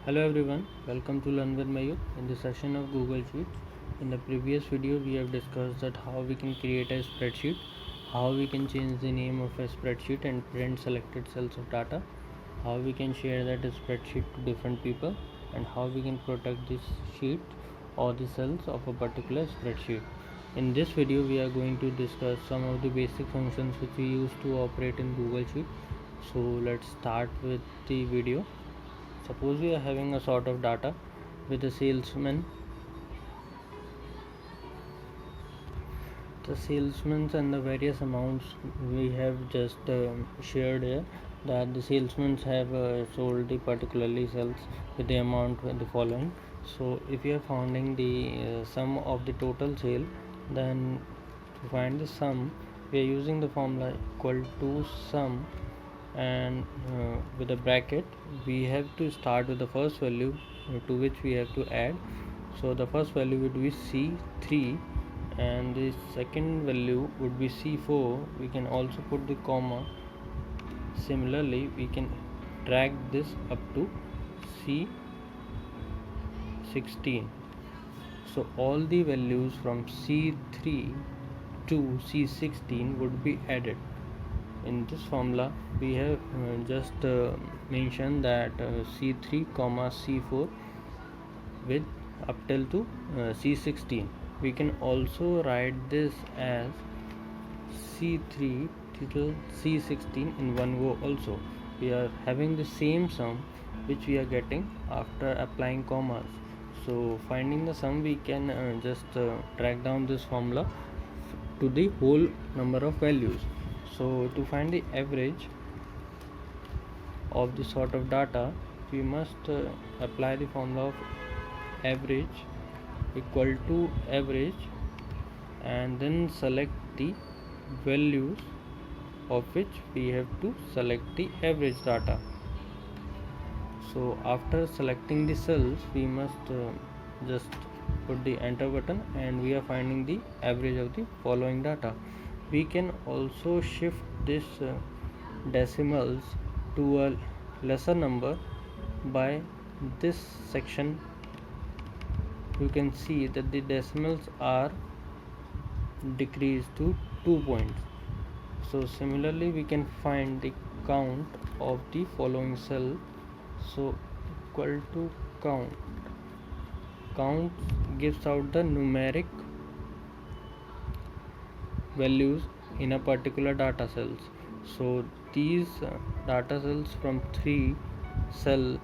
Hello everyone, welcome to Learn with Mayur in this session of Google Sheets. In the previous video, we have discussed that how we can create a spreadsheet, how we can change the name of a spreadsheet and print selected cells of data, how we can share that spreadsheet to different people, and how we can protect this sheet or the cells of a particular spreadsheet. In this video, we are going to discuss some of the basic functions which we use to operate in Google Sheet. So let's start with the video. Suppose we are having a sort of data with the salesman. The salesmen and the various amounts we have just shared here, that the salesmen have sold the particularly cells with the amount with the following. So if you are finding the sum of the total sale, then to find the sum we are using the formula equal to sum, and with a bracket we have to start with the first value to which we have to add. So the first value would be C3 and the second value would be C4. We can also put the comma. Similarly, we can drag this up to C16. So all the values from C3 to C16 would be added. In this formula we have just mentioned that C3 comma C4 with up till to C16. We can also write this as C3 till C16 in one go also. We are having the same sum which we are getting after applying commas. So finding the sum, we can just drag down this formula to the whole number of values. So to find the average of this sort of data, we must apply the formula of average equal to average and then select the values of which we have to select the average data. So after selecting the cells, we must just put the enter button and we are finding the average of the following data. We can also shift this decimals to a lesser number by this section. You can see that the decimals are decreased to 2 points. So similarly, we can find the count of the following cell. So equal to count gives out the numeric values in a particular data cells. So these data cells from 3 cell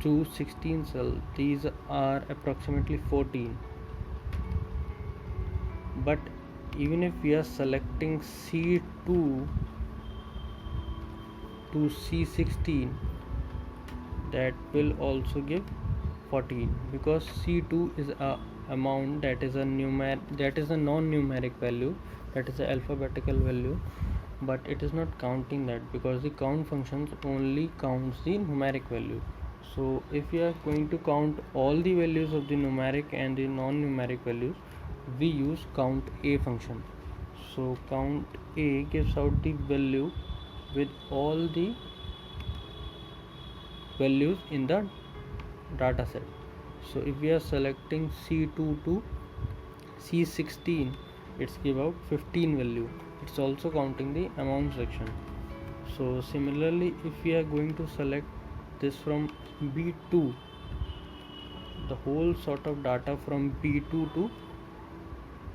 to 16 cell, these are approximately 14. But even if we are selecting C2 to C16, that will also give 14, because C2 is a amount that is a non-numeric value, that is a alphabetical value, but it is not counting that because the count functions only counts the numeric value. So if we are going to count all the values of the numeric and the non-numeric values, we use count A function. So count A gives out the value with all the values in the data set. So if we are selecting C2 to C16, it's give out 15 value. It's also counting the amount section. So similarly, if we are going to select this from B2, the whole sort of data from B2 to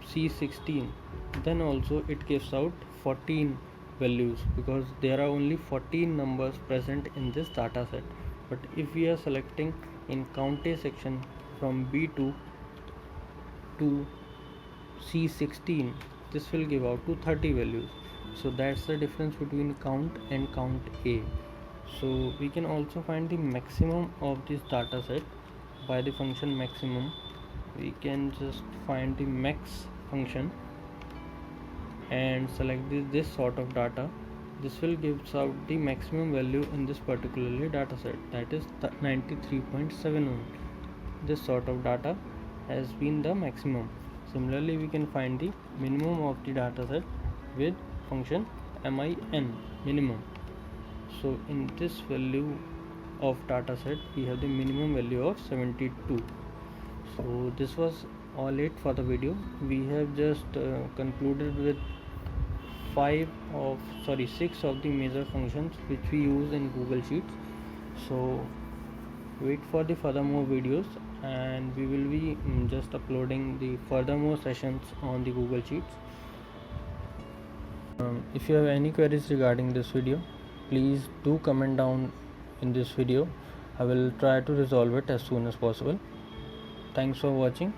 C16, then also it gives out 14 values because there are only 14 numbers present in this data set. But if we are selecting in count A section from B2 to C16, this will give out to 30 values. So that's the difference between count and count A. So we can also find the maximum of this data set by the function maximum. We can just find the max function and select this sort of data. This will gives out the maximum value in this particularly data set, that is 93.71. This sort of data has been the maximum. Similarly, we can find the minimum of the data set with function min minimum. So in this value of data set, we have the minimum value of 72. So this was all it for the video. We have just concluded with 6 of the major functions which we use in Google Sheets. So wait for the furthermore videos, and we will be just uploading the furthermore sessions on the Google Sheets. If you have any queries regarding this video, please do comment down in this video. I will try to resolve it as soon as possible. Thanks for watching.